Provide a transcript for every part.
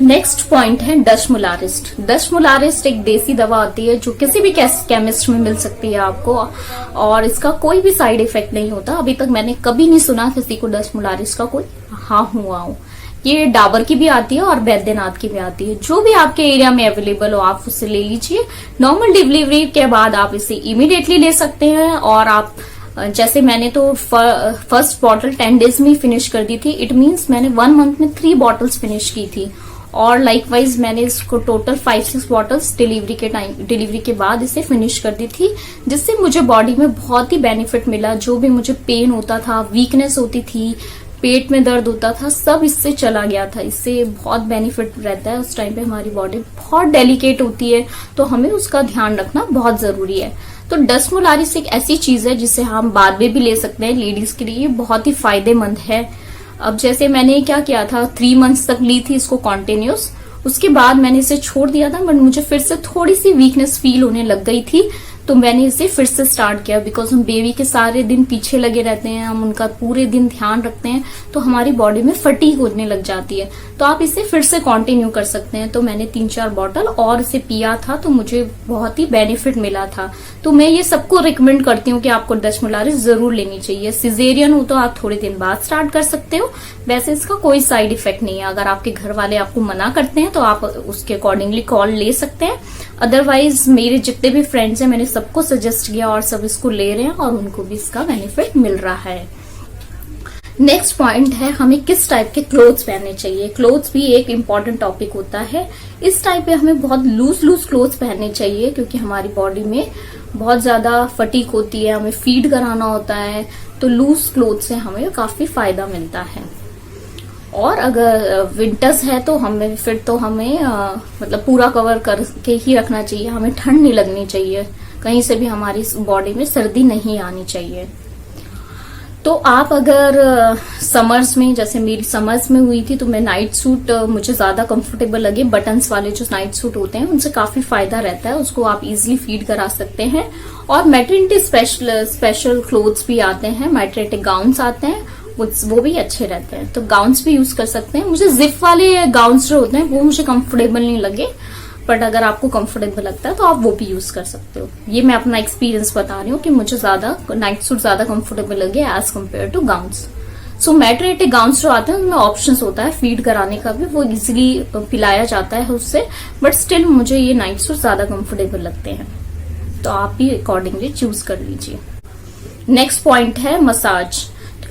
Next point है डशमुलारिस्ट। डशमुलारिस्ट एक देसी दवा आती है जो किसी भी केमिस्ट में मिल सकती है आपको, और इसका कोई भी साइड इफेक्ट नहीं होता। अभी तक मैंने कभी नहीं सुना किसी को डशमुलारिस्ट का कोई हाँ हुआ हो। ये डाबर की भी आती है और बैद्यनाथ की भी आती है। जो भी आपके एरिया में अवेलेबल हो आप उससे ले लीजिए। नॉर्मल डिलीवरी के बाद आप इसे इमीडिएटली ले सकते हैं। और आप जैसे मैंने तो फर्स्ट बॉटल 10 डेज में फिनिश कर दी थी। इट मीन्स मैंने 1 मंथ में 3 बॉटल्स फिनिश की थी। और लाइकवाइज मैंने इसको टोटल 5-6 बॉटल्स डिलीवरी के बाद इसे फिनिश कर दी थी, जिससे मुझे बॉडी में बहुत ही बेनिफिट मिला। जो भी मुझे पेन होता था, वीकनेस होती थी, पेट में दर्द होता था, सब इससे चला गया था। इससे बहुत बेनिफिट रहता है। उस टाइम पे हमारी बॉडी बहुत डेलिकेट होती है, तो हमें उसका ध्यान रखना बहुत जरूरी है। तो डशमुलारिस एक ऐसी चीज है जिसे हम बाद में भी ले सकते हैं। लेडीज के लिए बहुत ही फायदेमंद है। अब जैसे मैंने क्या किया था, 3 मंथ्स तक ली थी इसको कॉन्टिन्यूस। उसके बाद मैंने इसे छोड़ दिया था, बट मुझे फिर से थोड़ी सी वीकनेस फील होने लग गई थी, तो मैंने इसे फिर से स्टार्ट किया। बिकॉज हम बेबी के सारे दिन पीछे लगे रहते हैं, हम उनका पूरे दिन ध्यान रखते हैं, तो हमारी बॉडी में फटीग होने लग जाती है। तो आप इसे फिर से कंटिन्यू कर सकते हैं। तो मैंने 3-4 बॉटल और इसे पिया था, तो मुझे बहुत ही बेनिफिट मिला था। तो मैं ये सबको रिकमेंड करती हूँ कि आपको डशमुलारिस जरूर लेनी चाहिए। सिजेरियन हो तो आप थोड़े दिन बाद स्टार्ट कर सकते हो। वैसे इसका कोई साइड इफेक्ट नहीं है। अगर आपके घर वाले आपको मना करते हैं तो आप उसके अकॉर्डिंगली कॉल ले सकते हैं। अदरवाइज मेरे जितने भी फ्रेंड्स हैं मैंने सबको सजेस्ट किया और सब इसको ले रहे हैं और उनको भी इसका बेनिफिट मिल रहा है। नेक्स्ट पॉइंट है हमें किस टाइप के क्लोथ्स पहनने चाहिए। क्लोथ्स भी एक इम्पॉर्टेंट टॉपिक होता है। इस टाइम पे हमें बहुत लूज क्लोथ्स पहनने चाहिए, क्योंकि हमारी बॉडी में बहुत ज्यादा फटीक होती है, हमें फीड कराना होता है। तो लूज क्लोथ से हमें काफी फायदा मिलता है। और अगर विंटर्स है तो हमें मतलब पूरा कवर करके ही रखना चाहिए। हमें ठंड नहीं लगनी चाहिए, कहीं से भी हमारी बॉडी में सर्दी नहीं आनी चाहिए। तो आप अगर समर्स में, जैसे मेरी समर्स में हुई थी, तो मैं नाइट सूट मुझे ज्यादा कंफर्टेबल लगे। बटन्स वाले जो नाइट सूट होते हैं उनसे काफी फायदा रहता है, उसको आप इजीली फीड करा सकते हैं। और मैटरनिटी स्पेशल क्लोथ्स भी आते हैं, मैटरनिटी गाउन्स आते हैं, वो भी अच्छे रहते हैं। तो गाउन्स भी यूज कर सकते हैं। मुझे जिप वाले गाउन्स जो होते हैं वो मुझे कंफर्टेबल नहीं लगे, बट अगर आपको कंफर्टेबल लगता है तो आप वो भी यूज कर सकते हो। ये मैं अपना एक्सपीरियंस बता रही हूँ कि मुझे ज्यादा नाइट सूट ज्यादा कंफर्टेबल लगे as compare to gowns. So maternity gowns जो आते हैं उनमें ऑप्शंस होता है फीड कराने का भी, वो इजिली पिलाया जाता है उससे, बट स्टिल मुझे ये नाइट सूट ज्यादा कंफर्टेबल लगते हैं। तो आप भी अकॉर्डिंगली चूज कर लीजिए। नेक्स्ट पॉइंट है मसाज।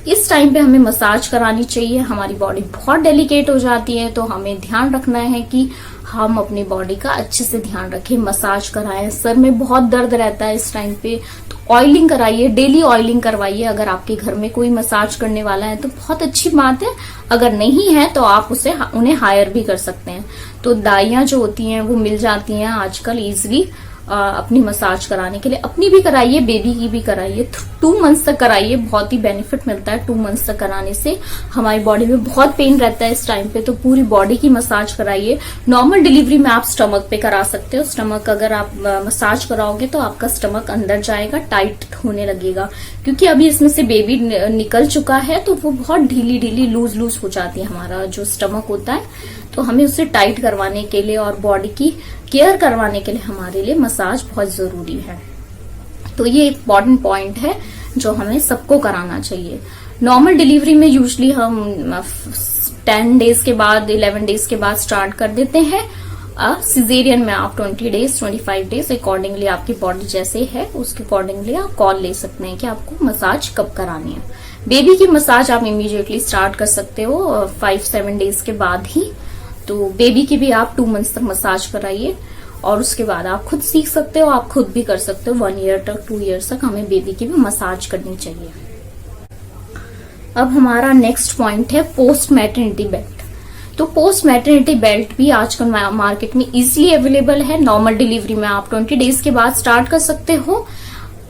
इस टाइम पे हमें मसाज करानी चाहिए। हमारी बॉडी बहुत डेलिकेट हो जाती है, तो हमें ध्यान रखना है कि हम अपनी बॉडी का अच्छे से ध्यान रखें, मसाज कराएं। सर में बहुत दर्द रहता है इस टाइम पे, तो ऑयलिंग कराइए, डेली ऑयलिंग करवाइए। अगर आपके घर में कोई मसाज करने वाला है तो बहुत अच्छी बात है, अगर नहीं है तो आप उन्हें हायर भी कर सकते हैं। तो दाइयां जो होती हैं वो मिल जाती हैं आजकल इजिली अपनी मसाज कराने के लिए। अपनी भी कराइए, बेबी की भी कराइए। 2 मंथ्स तक कराइए, बहुत ही बेनिफिट मिलता है 2 मंथ्स तक कराने से। हमारी बॉडी में बहुत पेन रहता है इस टाइम पे, तो पूरी बॉडी की मसाज कराइए। नॉर्मल डिलीवरी में आप स्टमक पे करा सकते हो। स्टमक अगर आप मसाज कराओगे तो आपका स्टमक अंदर जाएगा, टाइट होने लगेगा, क्योंकि अभी इसमें से बेबी निकल चुका है, तो वो बहुत ढीली लूज हो जाती है हमारा जो स्टमक होता है। तो हमें उसे टाइट करवाने के लिए और बॉडी की केयर करवाने के लिए हमारे लिए मसाज बहुत जरूरी है। तो ये इम्पॉर्टेंट पॉइंट है जो हमें सबको कराना चाहिए। नॉर्मल डिलीवरी में यूजुअली हम 10 डेज के बाद, 11 डेज के बाद स्टार्ट कर देते हैं। सिजेरियन में आप 20 डेज, 25 डेज अकॉर्डिंगली आपकी बॉडी जैसे है उसके अकॉर्डिंगली आप कॉल ले सकते हैं कि आपको मसाज कब करानी है। बेबी की मसाज आप इमीडिएटली स्टार्ट कर सकते हो 5-7 डेज के बाद ही। तो बेबी की भी आप 2 मंथ्स तक मसाज कराइए, और उसके बाद आप खुद सीख सकते हो, आप खुद भी कर सकते हो। 1 ईयर तक, 2 ईयर्स तक हमें बेबी की भी मसाज करनी चाहिए। अब हमारा नेक्स्ट पॉइंट है पोस्ट मैटरनिटी बेल्ट। तो पोस्ट मैटरनिटी बेल्ट भी आजकल मार्केट में इजीली अवेलेबल है। नॉर्मल डिलीवरी में आप 20 डेज के बाद स्टार्ट कर सकते हो।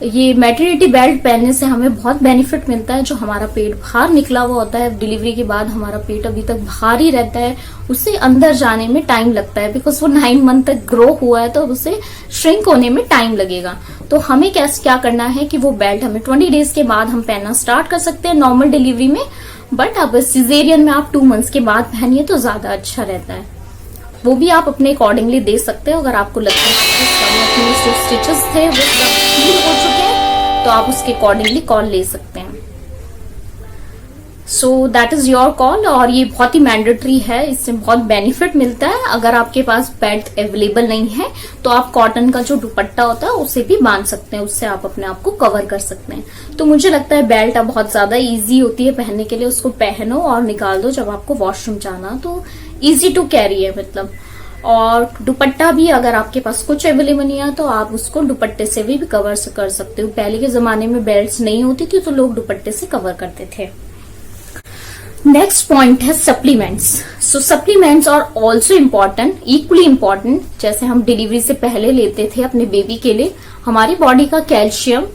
ये मैटरनिटी बेल्ट पहनने से हमें बहुत बेनिफिट मिलता है। जो हमारा पेट बाहर निकला हुआ होता है डिलीवरी के बाद, हमारा पेट अभी तक बाहर ही रहता है, उसे अंदर जाने में टाइम लगता है, बिकॉज वो 9 मंथ तक ग्रो हुआ है, तो उसे श्रिंक होने में टाइम लगेगा। तो हमें क्या करना है कि वो बेल्ट हमें 20 डेज के बाद हम पहनना स्टार्ट कर सकते हैं नॉर्मल डिलीवरी में, बट अब सिजेरियन में आप 2 मंथ्स के बाद पहनिए तो ज्यादा अच्छा रहता है। वो भी आप अपने अकॉर्डिंगली दे सकते हो। अगर आपको लगता है कि जो स्टिचेस थे वो सब हील हो चुके हैं तो आप उसके अकॉर्डिंगली कॉल ले सकते हैं। So that is your call, और ये बहुत ही मैंडेटरी है, इससे बहुत बेनिफिट मिलता है। अगर आपके पास बेल्ट अवेलेबल नहीं है तो आप कॉटन का जो दुपट्टा होता है उसे भी बांध सकते हैं, उससे आप अपने आप को कवर कर सकते हैं। तो मुझे लगता है बेल्ट अब बहुत ज्यादा इजी होती है पहनने के लिए, उसको पहनो और निकाल दो जब आपको वॉशरूम जाना, तो इजी टू कैरी है मतलब। और दुपट्टा भी अगर आपके पास कुछ अवेलेबल नहीं है तो आप उसको दुपट्टे से भी कवर कर सकते हो। पहले के जमाने में बेल्ट नहीं होती थी तो लोग दुपट्टे से कवर करते थे। नेक्स्ट पॉइंट है supplements. So supplements are also important, equally important. जैसे हम डिलीवरी से पहले लेते थे अपने बेबी के लिए, हमारी बॉडी का कैल्शियम,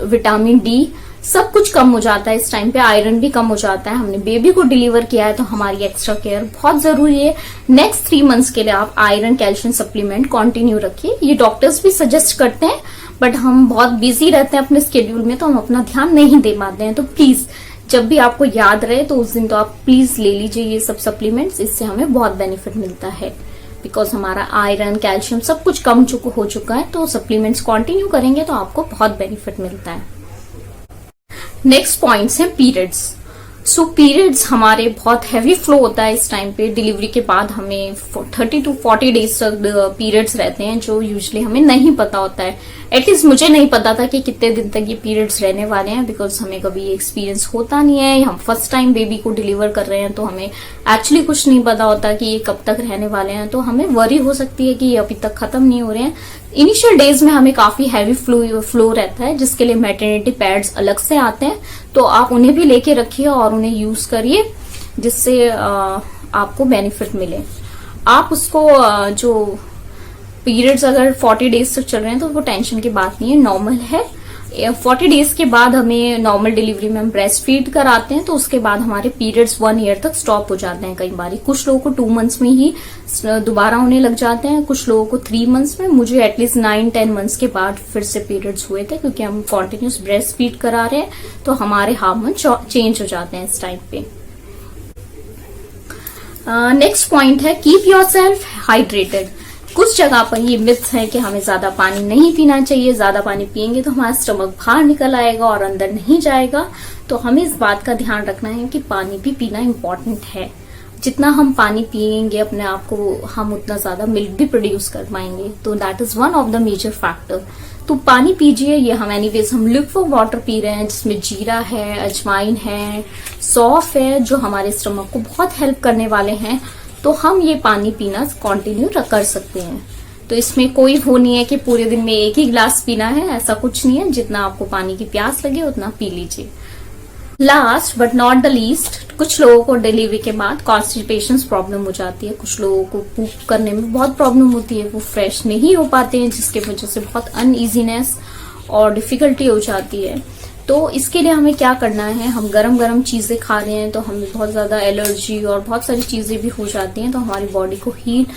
विटामिन डी सब कुछ कम हो जाता है इस टाइम पे, आयरन भी कम हो जाता है। हमने बेबी को डिलीवर किया है तो हमारी एक्स्ट्रा केयर बहुत जरूरी है। नेक्स्ट 3 मंथ्स के लिए आप आयरन कैल्शियम सप्लीमेंट कंटिन्यू रखिए। ये डॉक्टर्स भी सजेस्ट करते हैं, बट हम बहुत बिजी रहते हैं अपने स्केड्यूल में तो हम अपना ध्यान नहीं दे पाते हैं। तो प्लीज जब भी आपको याद रहे तो उस दिन तो आप प्लीज ले लीजिए ये सब सप्लीमेंट्स, इससे हमें बहुत बेनिफिट मिलता है। बिकॉज हमारा आयरन कैल्शियम सब कुछ कम हो चुका है, तो सप्लीमेंट्स कंटिन्यू करेंगे तो आपको बहुत बेनिफिट मिलता है। नेक्स्ट पॉइंट्स है पीरियड्स। सो पीरियड्स हमारे बहुत हैवी फ्लो होता है इस टाइम पे। डिलीवरी के बाद हमें 30 to 40 डेज तक पीरियड्स रहते हैं, जो यूजुअली हमें नहीं पता होता है। एटलीस्ट मुझे नहीं पता था कि कितने दिन तक ये पीरियड्स रहने वाले हैं, बिकॉज हमें कभी ये एक्सपीरियंस होता नहीं है। हम फर्स्ट टाइम बेबी को डिलीवर कर रहे हैं तो हमें एक्चुअली कुछ नहीं पता होता कि ये कब तक रहने वाले हैं, तो हमें वरी हो सकती है कि ये अभी तक खत्म नहीं हो रहे हैं। इनिशियल डेज में हमें काफी हैवी फ्लो रहता है, जिसके लिए मैटरनिटी पैड्स अलग से आते हैं, तो आप उन्हें भी लेके रखिए और उन्हें यूज करिए, जिससे आपको बेनिफिट मिले। आप उसको जो पीरियड्स अगर 40 डेज तक चल रहे हैं तो वो टेंशन की बात नहीं है, नॉर्मल है। 40 डेज के बाद हमें नॉर्मल डिलीवरी में हम ब्रेस्ट फीड कराते हैं, तो उसके बाद हमारे पीरियड्स 1 ईयर तक स्टॉप हो जाते हैं। कई बार कुछ लोगों को 2 मंथ्स में ही दोबारा होने लग जाते हैं, कुछ लोगों को 3 मंथ्स में। मुझे एटलीस्ट 9-10 मंथ्स के बाद फिर से पीरियड्स हुए थे, क्योंकि हम कॉन्टिन्यूस ब्रेस्ट फीड करा रहे हैं तो हमारे हार्मोन चेंज हो जाते हैं इस टाइम पे। नेक्स्ट पॉइंट है कीप योरसेल्फ हाइड्रेटेड। कुछ जगह पर ये मिथ्स है कि हमें ज्यादा पानी नहीं पीना चाहिए, ज्यादा पानी पिएंगे तो हमारा स्टमक बाहर निकल आएगा और अंदर नहीं जाएगा। तो हमें इस बात का ध्यान रखना है कि पानी भी पीना इम्पोर्टेंट है। जितना हम पानी पिएंगे अपने आप को, हम उतना ज्यादा मिल्क भी प्रोड्यूस कर पाएंगे, तो that is one of the major factor. तो पानी पीजिए। ये हम एनीवेज हम लिक्विड वाटर पी रहे हैं, जिसमें जीरा है, अजवाइन है, सौंफ है, जो हमारे स्टमक को बहुत हेल्प करने वाले हैं। तो हम ये पानी पीना कंटिन्यू कर सकते हैं। तो इसमें कोई वो नहीं है कि पूरे दिन में 1 ही गिलास पीना है, ऐसा कुछ नहीं है। जितना आपको पानी की प्यास लगे उतना पी लीजिए। Last but not the least, कुछ लोगों को डिलीवरी के बाद कॉन्स्टिपेशन प्रॉब्लम हो जाती है। कुछ लोगों को पूप करने में बहुत प्रॉब्लम होती है, वो फ्रेश नहीं हो पाते हैं, जिसके वजह से बहुत अनइजीनेस और डिफिकल्टी हो जाती है। तो इसके लिए हमें क्या करना है, हम गरम गरम चीजें खा रहे हैं तो हमें बहुत ज्यादा एलर्जी और बहुत सारी चीजें भी हो जाती हैं, तो हमारी बॉडी को हीट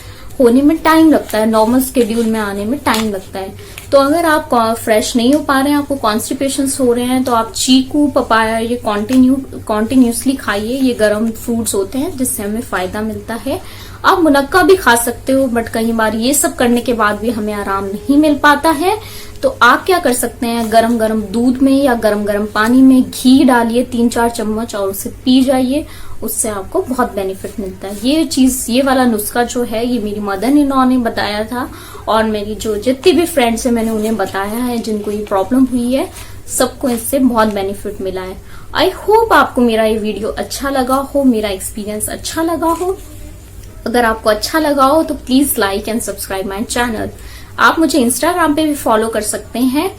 होने में टाइम लगता है, नॉर्मल स्केड्यूल में आने में टाइम लगता है। तो अगर आप फ्रेश नहीं हो पा रहे हैं, आपको कॉन्स्टिपेशन हो रहे हैं, तो आप चीकू, पपाया ये कॉन्टिन्यूसली खाइए। ये गर्म फ्रूट्स होते हैं जिससे हमें फायदा मिलता है। आप मुनक्का भी खा सकते हो, बट कई बार ये सब करने के बाद भी हमें आराम नहीं मिल पाता है। तो आप क्या कर सकते हैं, गरम गरम दूध में या गरम गरम पानी में घी डालिए 3-4 चम्मच और उसे पी जाइए, उससे आपको बहुत बेनिफिट मिलता है। ये वाला नुस्खा जो है ये मेरी मदर इन लॉ ने बताया था, और मेरी जो जितनी भी फ्रेंड्स है मैंने उन्हें बताया है जिनको ये प्रॉब्लम हुई है, सबको इससे बहुत बेनिफिट मिला है। आई होप आपको मेरा ये वीडियो अच्छा लगा हो, मेरा एक्सपीरियंस अच्छा लगा हो। अगर आपको अच्छा लगा हो तो please like and subscribe my channel. आप मुझे इंस्टाग्राम पे भी फॉलो कर सकते हैं।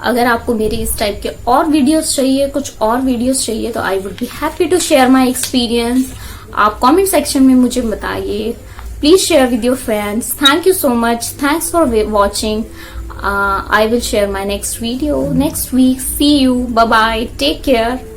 अगर आपको मेरे इस टाइप के और वीडियोस चाहिए, कुछ और वीडियोस चाहिए, तो I would be happy to share my experience. आप कमेंट सेक्शन में मुझे बताइए। Please share with your friends. Thank you so much. Thanks for watching. I will share my next video next week. See you. Bye bye. Take care.